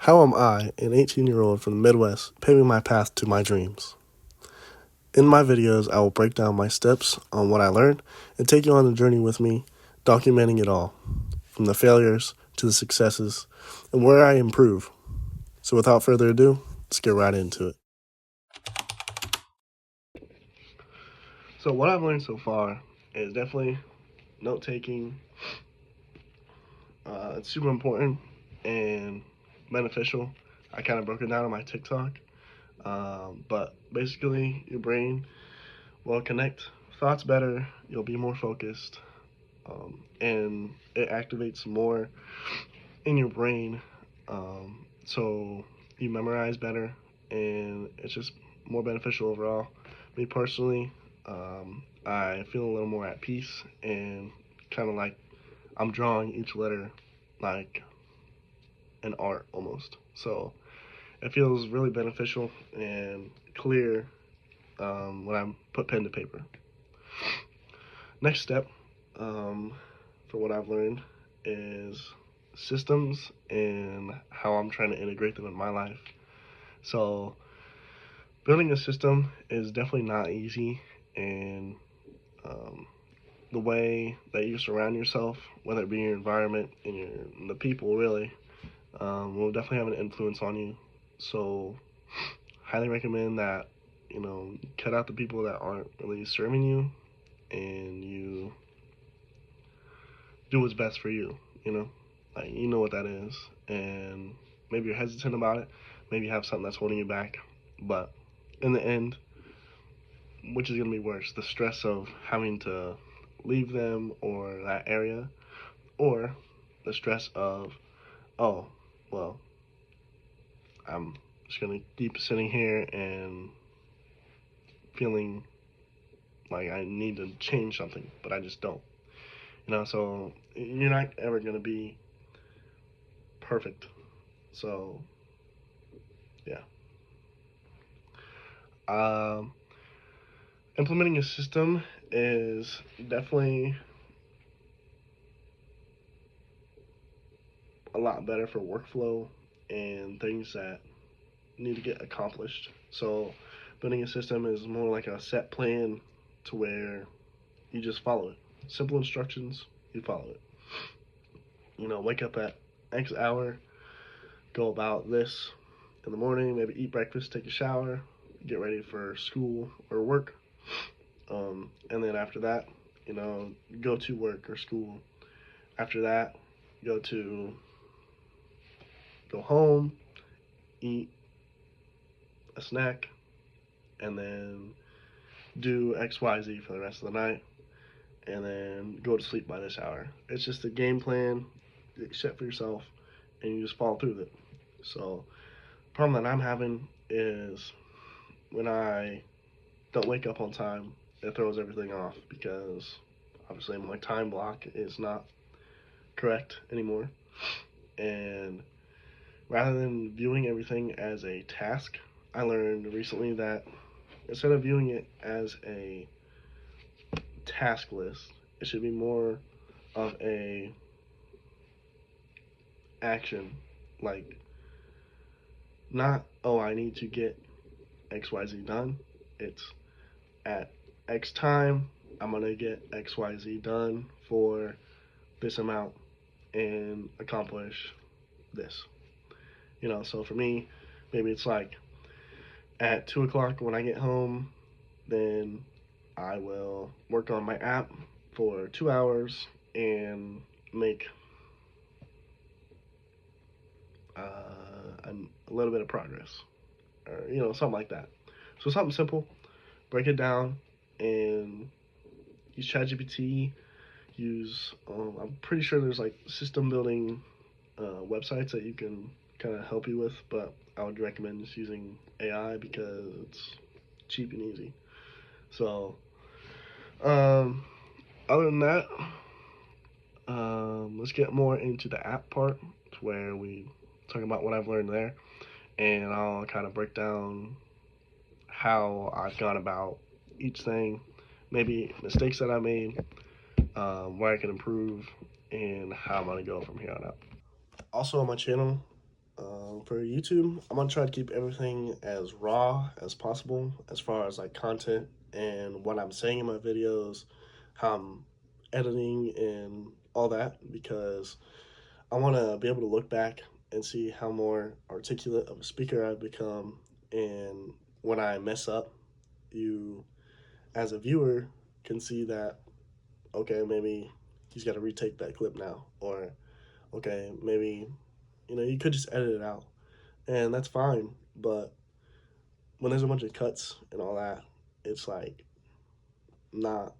How am I, an 18-year-old from the Midwest, paving my path to my dreams? In my videos, I will break down my steps on what I learned and take you on the journey with me, documenting it all, from the failures to the successes, and where I improve. So without further ado, let's get right into it. So what I've learned so far is definitely note-taking. It's super important and beneficial. I kind of broke it down on my TikTok. But basically, your brain will connect thoughts better, you'll be more focused, and it activates more in your brain. So you memorize better, and it's just more beneficial overall. Me personally, I feel a little more at peace and kind of like I'm drawing each letter like an art almost. So it feels really beneficial and clear when I put pen to paper. Next step for what I've learned is systems and how I'm trying to integrate them in my life. So building a system is definitely not easy, and um, the way that you surround yourself, whether it be your environment and the people really, will definitely have an influence on you. So highly recommend that cut out the people that aren't really serving you, and you do what's best for you. You know, like you know what that is, and maybe you're hesitant about it. Maybe you have something that's holding you back, but in the end, which is gonna be worse? The stress of having to leave them or that area, or the stress of, oh, well, I'm just gonna keep sitting here and feeling like I need to change something, but I just don't. So you're not ever gonna be perfect. So yeah. Um, Implementing a system is definitely a lot better for workflow and things that need to get accomplished. So building a system is more like a set plan to where you just follow it. Simple instructions, you follow it. Wake up at X hour, go about this in the morning, maybe eat breakfast, take a shower, get ready for school or work. And then after that, go to work or school. After that, go to go home, eat a snack, and then do XYZ for the rest of the night, and then go to sleep by this hour. It's just a game plan you set for yourself, and you just follow through with it. So, the problem that I'm having is when I don't wake up on time, it throws everything off because obviously my time block is not correct anymore. And rather than viewing everything as a task, I learned recently that instead of viewing it as a task list, it should be more of a action. Like, not, oh, I need to get XYZ done. It's at X time, I'm going to get XYZ done for this amount and accomplish this. So for me, maybe it's like at 2 o'clock when I get home, then I will work on my app for 2 hours and make a little bit of progress, or something like that. So something simple, break it down, and use ChatGPT. Use I'm pretty sure there's like system building websites that you can kind of help you with, but I would recommend just using AI because it's cheap and easy. So um, other than that, let's get more into the app part, where we talk about what I've learned there, and I'll kind of break down how I've gone about each thing, maybe mistakes that I made, where I can improve, and how I'm gonna go from here on out. Also on my channel, for YouTube, I'm gonna try to keep everything as raw as possible as far as like content and what I'm saying in my videos, how I'm editing and all that, because I want to be able to look back and see how more articulate of a speaker I've become. And when I mess up, you, as a viewer, can see that, okay, maybe he's got to retake that clip now. Or, okay, maybe, you could just edit it out. And that's fine. But when there's a bunch of cuts and all that, it's like not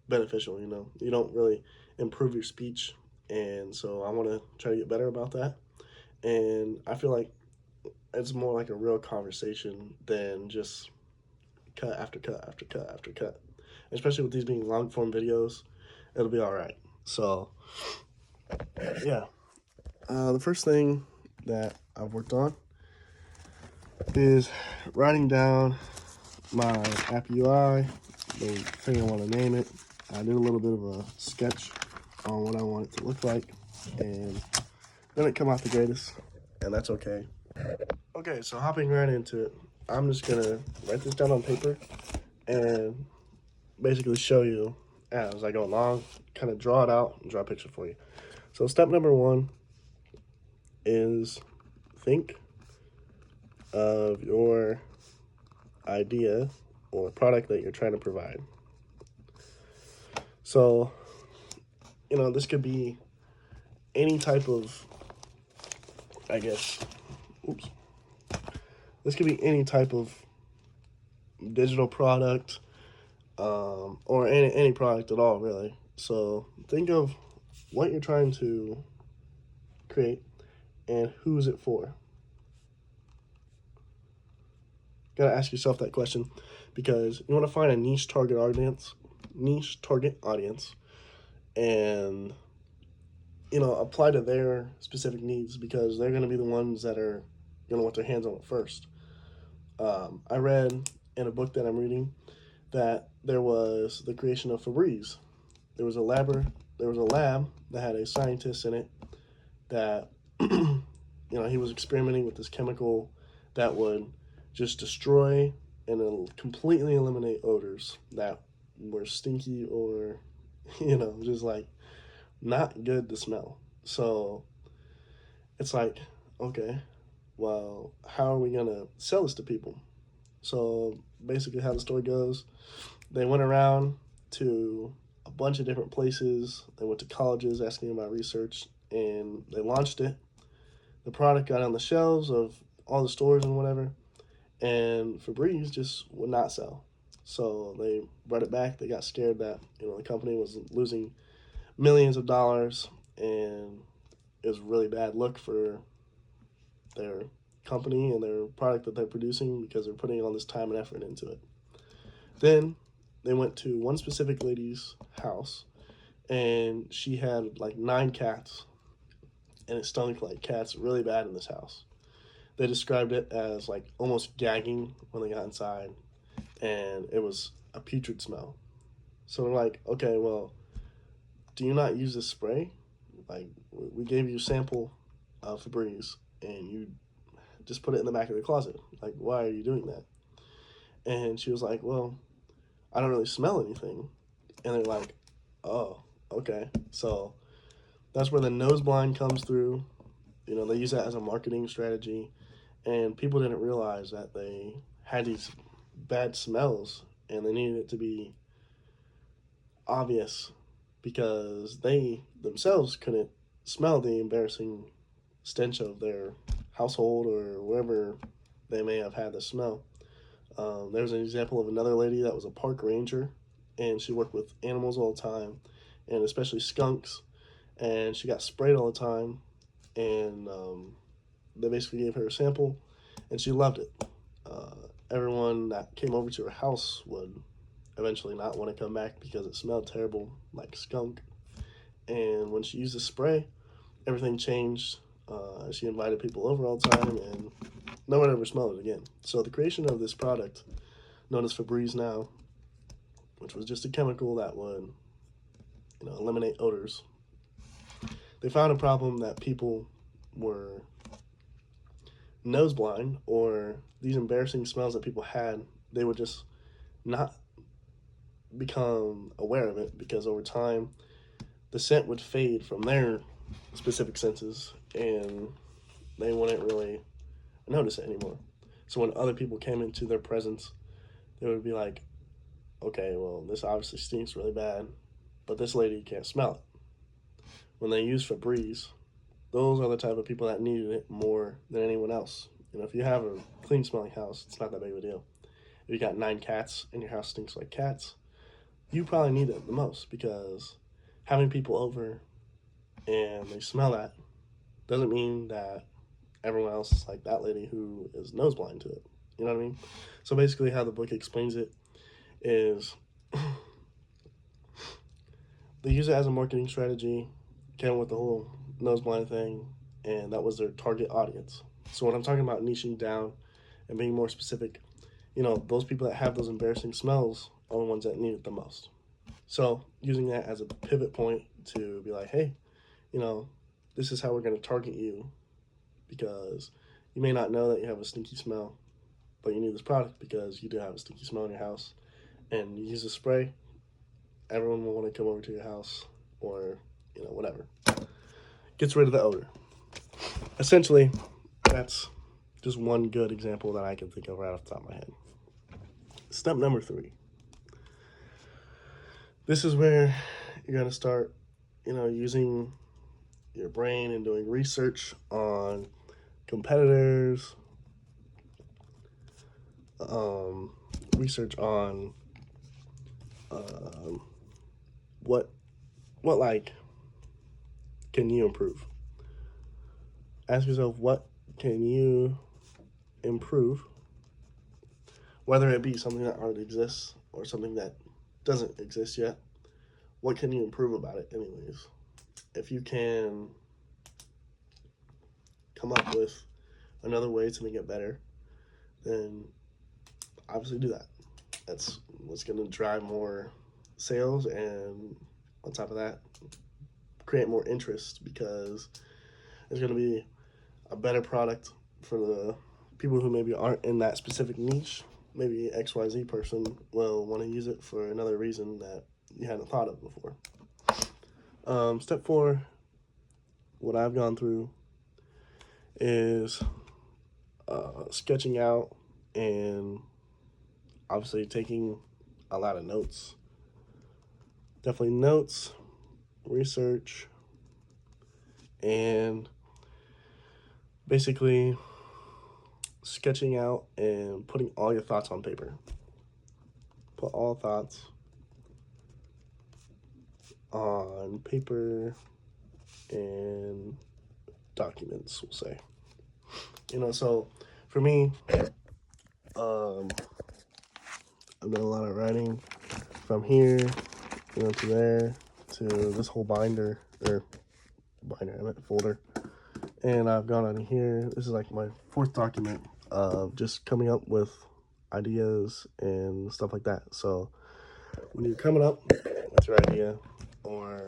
beneficial, You don't really improve your speech. And so I want to try to get better about that. And I feel like it's more like a real conversation than just cut after cut after cut after cut. Especially with these being long form videos, it'll be all right. So, yeah. The first thing that I've worked on is writing down my app UI, the thing I want to name it. I did a little bit of a sketch on what I want it to look like, and then it come out the greatest, and that's okay. Okay, so hopping right into it, I'm just gonna write this down on paper and basically show you as I go along, kind of draw it out and draw a picture for you. So step number one is think of your idea or product that you're trying to provide. So, this could be any type of, I guess, this could be any type of digital product, or any product at all, really. So think of what you're trying to create and who's it for. Gotta ask yourself that question, because you want to find a niche target audience, and apply to their specific needs, because they're going to be the ones that are going to want their hands on it first. I read in a book that I'm reading that there was the creation of Febreze. There was a lab that had a scientist in it that he was experimenting with this chemical that would just destroy and completely eliminate odors that were stinky or just like not good to smell. So it's like, okay, well, how are we gonna sell this to people? So basically how the story goes, they went around to a bunch of different places. They went to colleges asking about research, and they launched it. The product got on the shelves of all the stores and whatever, and Febreze just would not sell. So they brought it back. They got scared that the company was losing millions of dollars, and it was a really bad look for their company and their product that they're producing, because they're putting all this time and effort into it. Then they went to one specific lady's house, and she had like 9 cats, and it stunk like cats really bad in this house. They described it as like almost gagging when they got inside, and it was a putrid smell. So they're like, okay, well, do you not use this spray? Like, we gave you a sample of Febreze, and you just put it in the back of the closet. Like, why are you doing that? And she was like, well, I don't really smell anything. And they're like, oh, okay. So that's where the nose blind comes through. They use that as a marketing strategy, and people didn't realize that they had these bad smells, and they needed it to be obvious, because they themselves couldn't smell the embarrassing stench of their household or wherever they may have had the smell. There's an example of another lady that was a park ranger, and she worked with animals all the time, and especially skunks, and she got sprayed all the time, and they basically gave her a sample, and she loved it. Everyone that came over to her house would eventually not want to come back because it smelled terrible, like skunk. And when she used the spray, everything changed. She invited people over all the time, and no one ever smelled it again. So the creation of this product, known as Febreze now, which was just a chemical that would eliminate odors, they found a problem that people were nose blind or these embarrassing smells that people had, they would just not become aware of it because over time the scent would fade from their specific senses and they wouldn't really notice it anymore. So when other people came into their presence, they would be like, okay, well, this obviously stinks really bad, but this lady can't smell it. When they used Febreze, those are the type of people that needed it more than anyone else. You know, if you have a clean smelling house, it's not that big of a deal. If you got 9 cats and your house stinks like cats, you probably need it the most because having people over and they smell that doesn't mean that everyone else is like that lady who is nose blind to it. You know what I mean? So basically, how the book explains it is they use it as a marketing strategy, came with the whole nose blind thing, and that was their target audience. So when I'm talking about niching down and being more specific, you know, those people that have those embarrassing smells are the ones that need it the most. So using that as a pivot point to be like, hey, you know, this is how we're going to target you because you may not know that you have a stinky smell, but you need this product because you do have a stinky smell in your house. And you use a spray, everyone will want to come over to your house or, you know, whatever. Gets rid of the odor. Essentially, that's just one good example that I can think of right off the top of my head. Step number 3. This is where you're going to start, you know, using your brain and doing research on competitors, research on um, what like can you improve. Ask yourself what can you improve, whether it be something that already exists or something that doesn't exist yet. What can you improve about it, anyways? If you can come up with another way to make it better, then obviously do that. That's what's going to drive more sales, and on top of that, create more interest because there's going to be a better product for the people who maybe aren't in that specific niche. Maybe XYZ person will want to use it for another reason that you hadn't thought of before. Step 4, what I've gone through is sketching out and obviously taking a lot of notes. Definitely notes, research, and basically sketching out and putting all your thoughts on paper. Put all thoughts on paper and documents, we'll say. You know, so for me, I've done a lot of writing from here, you know, to there, to this whole binder, or binder, I meant folder. And I've gone on here. This is like my 4th document of just coming up with ideas and stuff like that. So when you're coming up with your idea or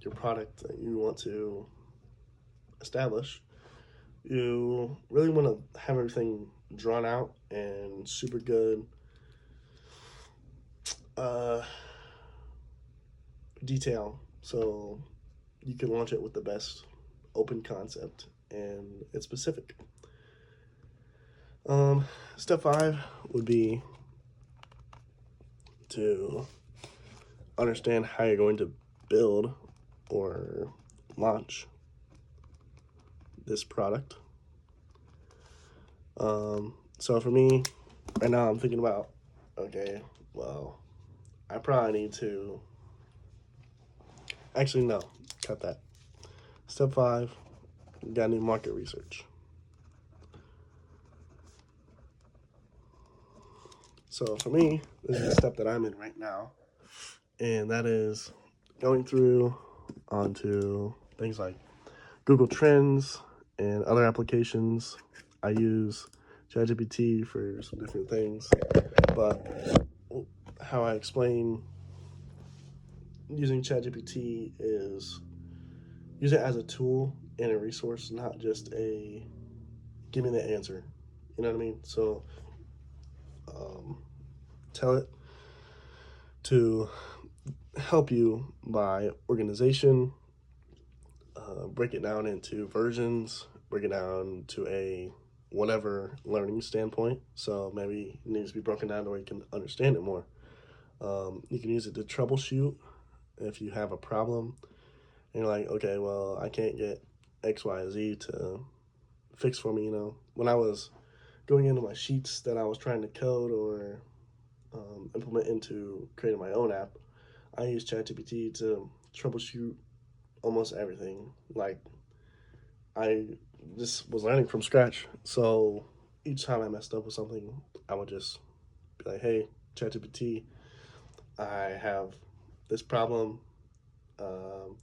your product that you want to establish, you really want to have everything drawn out and super good detail so you can launch it with the best open concept and it's specific. Step 5 would be to understand how you're going to build or launch this product. So for me, right now I'm thinking about, okay, well, I probably need to, actually no, cut that. Step 5, you gotta do market research. So for me, this is the step that I'm in right now, and that is going through onto things like Google Trends and other applications. I use ChatGPT for some different things, but how I explain using ChatGPT is use it as a tool and a resource, not just a give me the answer. You know what I mean? So tell it to help you by organization, break it down into versions, break it down to a whatever learning standpoint. So maybe it needs to be broken down to where you can understand it more. You can use it to troubleshoot if you have a problem and you're like, okay, well, I can't get X, Y, Z to fix for me. You know, when I was going into my sheets that I was trying to code or implement into creating my own app, I used ChatGPT to troubleshoot almost everything. Like, I just was learning from scratch. So each time I messed up with something, I would just be like, hey, ChatGPT, I have this problem, um,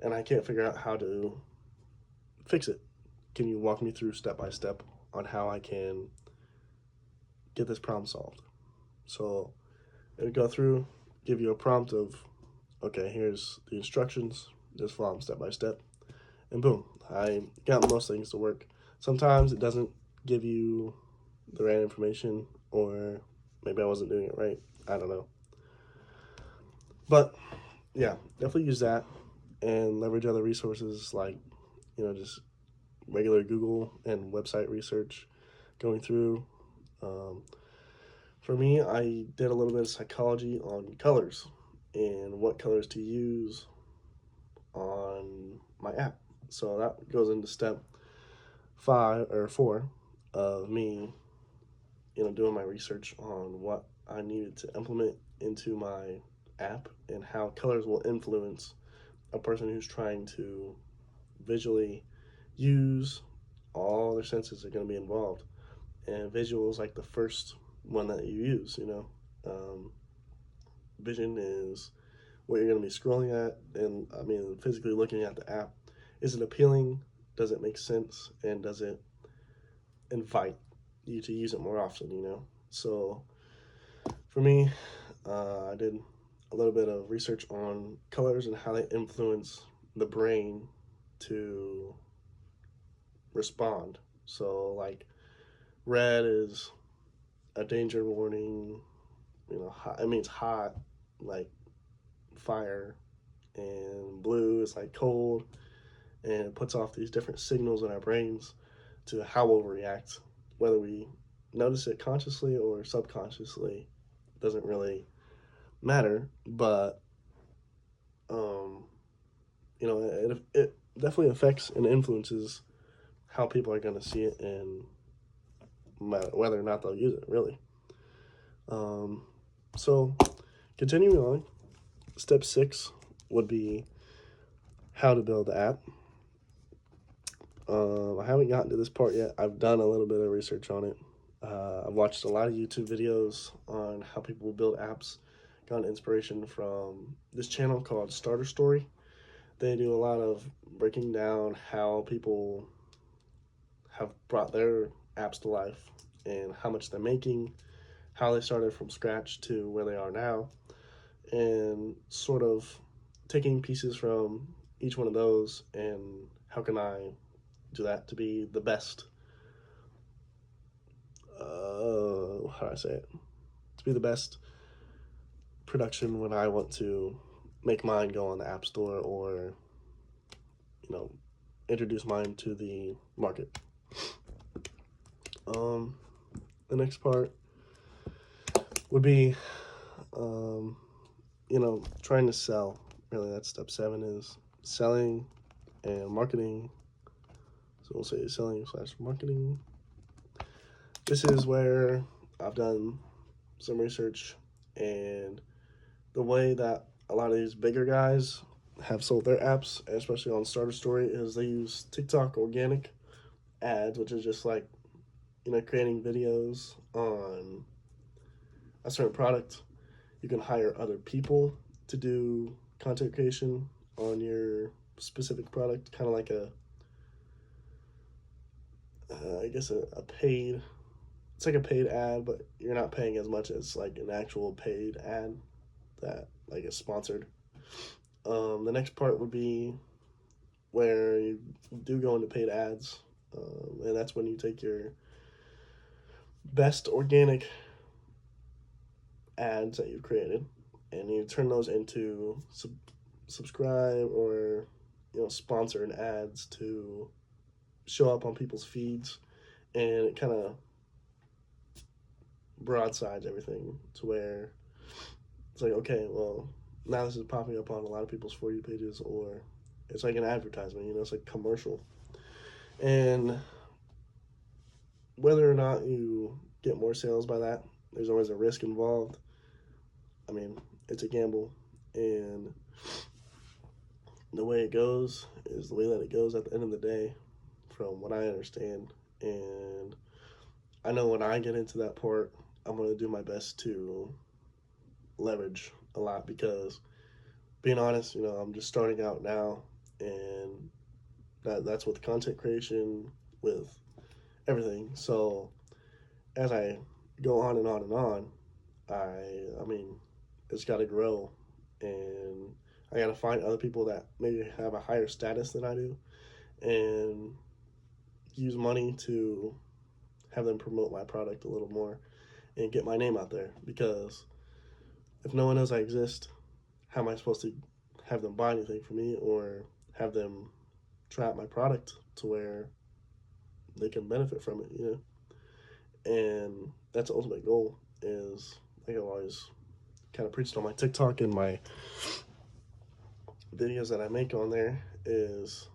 and I can't figure out how to fix it. Can you walk me through step by step on how I can get this problem solved? So it would go through, give you a prompt of, okay, here's the instructions, just follow them step by step, and boom, I got most things to work. Sometimes it doesn't give you the right information, or maybe I wasn't doing it right. I don't know. But yeah, definitely use that and leverage other resources like, just regular Google and website research going through. Um, for me, I did a little bit of psychology on colors and what colors to use on my app. So that goes into step 4 of me, doing my research on what I needed to implement into my app and how colors will influence a person who's trying to visually use all their senses are going to be involved. And visual is like the first one that you use. Vision is what you're going to be scrolling at, and I mean, physically looking at the app. Is it appealing? Does it make sense? And does it invite you to use it more often? So for me, I did a little bit of research on colors and how they influence the brain to respond. So, like, red is a danger warning, hot, it means hot, like fire, and blue is like cold, and it puts off these different signals in our brains to how we'll react, whether we notice it consciously or subconsciously. Doesn't really matter, but um, it definitely affects and influences how people are going to see it and whether or not they'll use it, really. So, continuing on, step 6 would be how to build the app. I haven't gotten to this part yet. I've done a little bit of research on it. I've watched a lot of YouTube videos on how people build apps. Got inspiration from this channel called Starter Story. They do a lot of breaking down how people have brought their apps to life and how much they're making, how they started from scratch to where they are now, and sort of taking pieces from each one of those and how can I do that to be the best, how do I say it, to be the best production when I want to make mine go on the App Store or, introduce mine to the market. The next part would be, trying to sell. Really, that's step 7 is selling and marketing. So we'll say selling/marketing. This is where I've done some research, and the way that a lot of these bigger guys have sold their apps, especially on Starter Story, is they use TikTok organic ads, which is just like, creating videos on a certain product. You can hire other people to do content creation on your specific product, kind of like I guess a paid, it's like a paid ad, but you're not paying as much as like an actual paid ad that like is sponsored. The next part would be where you do go into paid ads. And that's when you take your best organic ads that you've created and you turn those into subscribe or sponsored ads to show up on people's feeds, and it kind of broadsides everything to where it's like, okay, well, now this is popping up on a lot of people's For You pages, or it's like an advertisement, it's like commercial. And whether or not you get more sales by that, there's always a risk involved. I mean, it's a gamble, and the way it goes is the way that it goes at the end of the day, from what I understand. And I know when I get into that part, I'm going to do my best to leverage a lot because, being honest, I'm just starting out now, and that's with content creation, with everything. So as I go on and on and on, I mean, it's got to grow, and I got to find other people that maybe have a higher status than I do, and use money to have them promote my product a little more and get my name out there. Because if no one knows I exist, how am I supposed to have them buy anything from me or have them try out my product to where they can benefit from it? And that's the ultimate goal. Is like I've always kind of preached on my TikTok and my videos that I make on there, is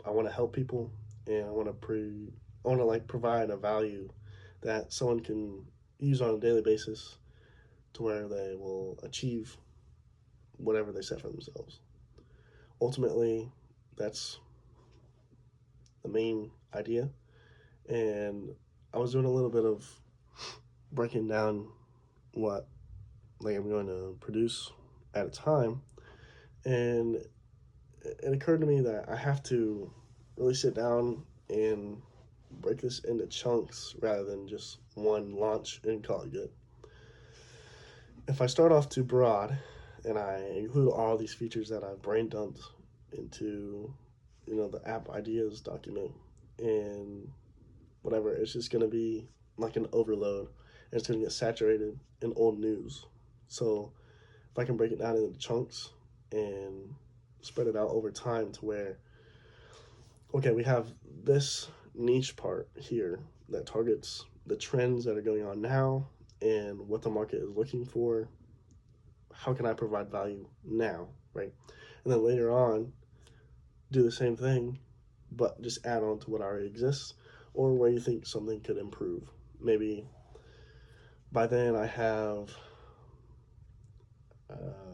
I want to help people, and I want to like provide a value that someone can use on a daily basis to where they will achieve whatever they set for themselves. Ultimately, that's the main idea. And I was doing a little bit of breaking down what like I'm going to produce at a time, and it occurred to me that I have to really sit down and break this into chunks rather than just one launch and call it good. If I start off too broad and I include all these features that I've brain dumped into, the app ideas document and whatever, it's just going to be like an overload, and it's going to get saturated in old news. So if I can break it down into chunks and spread it out over time to where, okay, we have this niche part here that targets the trends that are going on now and what the market is looking for. How can I provide value now, right? And then later on, do the same thing, but just add on to what already exists or where you think something could improve. Maybe by then I have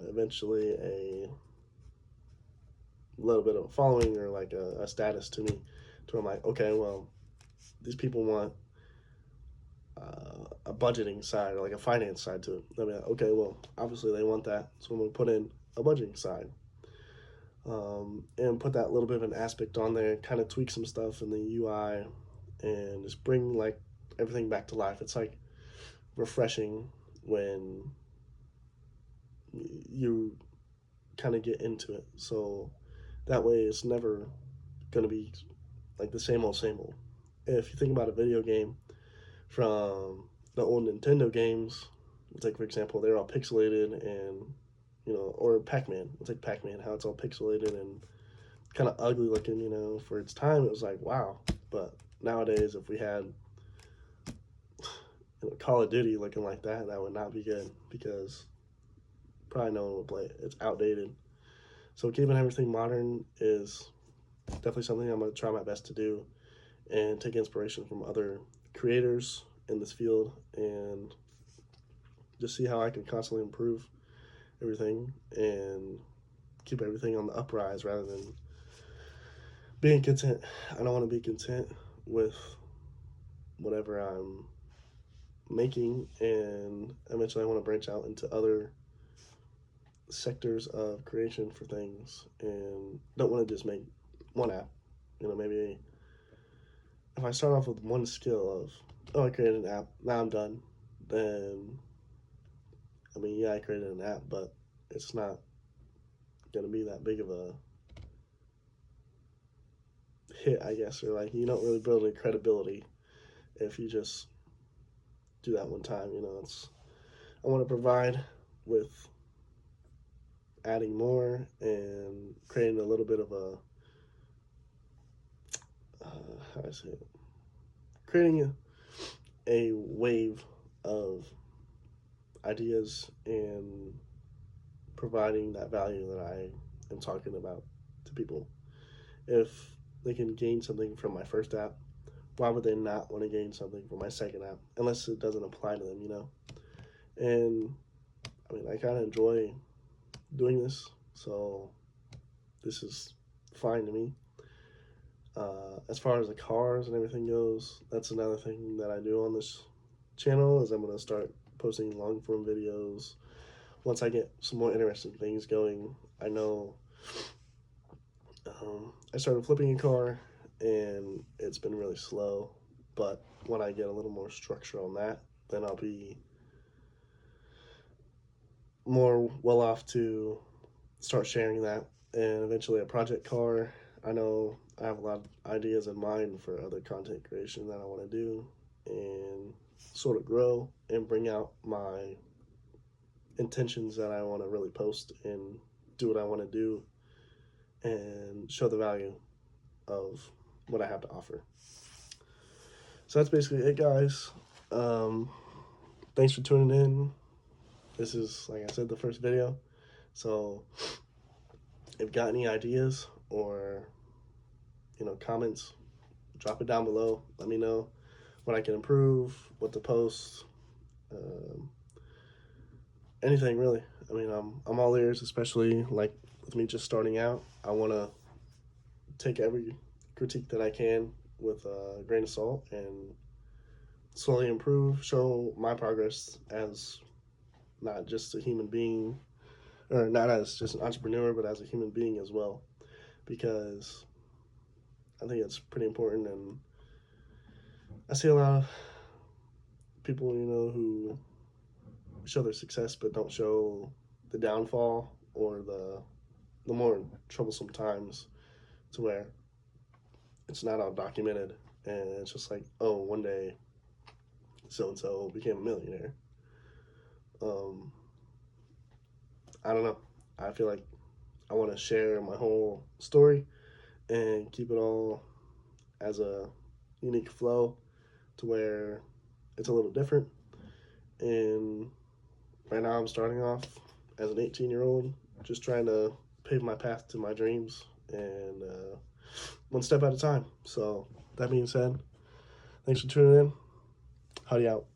eventually a little bit of a following or like a status to me, to where I'm like, okay, well, these people want a budgeting side or like a finance side to it. I mean, okay, well, obviously they want that, so I'm going to put in a budgeting side, and put that little bit of an aspect on there, kind of tweak some stuff in the UI, and just bring like everything back to life. It's like refreshing when you kind of get into it. So that way it's never going to be like the same old. If you think about a video game from the old Nintendo games, it's like, for example, they're all pixelated and, or Pac-Man. It's like Pac-Man, how it's all pixelated and kind of ugly looking, for its time. It was like, wow. But nowadays, if we had Call of Duty looking like that, that would not be good because probably no one would play it. It's outdated. So keeping everything modern is definitely something I'm going to try my best to do, and take inspiration from other creators in this field and just see how I can constantly improve everything and keep everything on the uprise rather than being content. I don't want to be content with whatever I'm making, and eventually I want to branch out into other sectors of creation for things, and don't want to just make one app. Maybe if I start off with one skill of, oh, I created an app, now I'm done, then, I mean, yeah, I created an app, but it's not going to be that big of a hit, I guess, or like you don't really build any credibility if you just do that one time. I want to provide with adding more and creating a little bit of a how do I say it? Creating a wave of ideas and providing that value that I am talking about to people. If they can gain something from my first app, why would they not want to gain something from my second app unless it doesn't apply to them? And I mean, I kind of enjoy doing this, so this is fine to me. As far as the cars and everything goes, that's another thing that I do on this channel is I'm going to start posting long form videos once I get some more interesting things going. I know I started flipping a car and it's been really slow, but when I get a little more structure on that, then I'll be more well off to start sharing that. And eventually a project car. I know I have a lot of ideas in mind for other content creation that I want to do and sort of grow and bring out my intentions that I want to really post and do what I want to do and show the value of what I have to offer. So that's basically it, guys. Thanks for tuning in. This is, like I said, the first video. So if you got any ideas or comments, drop it down below. Let me know what I can improve, what to post, anything really. I mean, I'm all ears, especially like with me just starting out. I want to take every critique that I can with a grain of salt and slowly improve, show my progress as not just a human being, or not as just an entrepreneur, but as a human being as well, because I think it's pretty important. And I see a lot of people, who show their success but don't show the downfall or the more troublesome times, to where it's not all documented and it's just like, oh, one day so and so became a millionaire. I don't know. I feel like I want to share my whole story and keep it all as a unique flow to where it's a little different. And right now I'm starting off as an 18-year-old, just trying to pave my path to my dreams and one step at a time. So that being said, thanks for tuning in. Howdy out.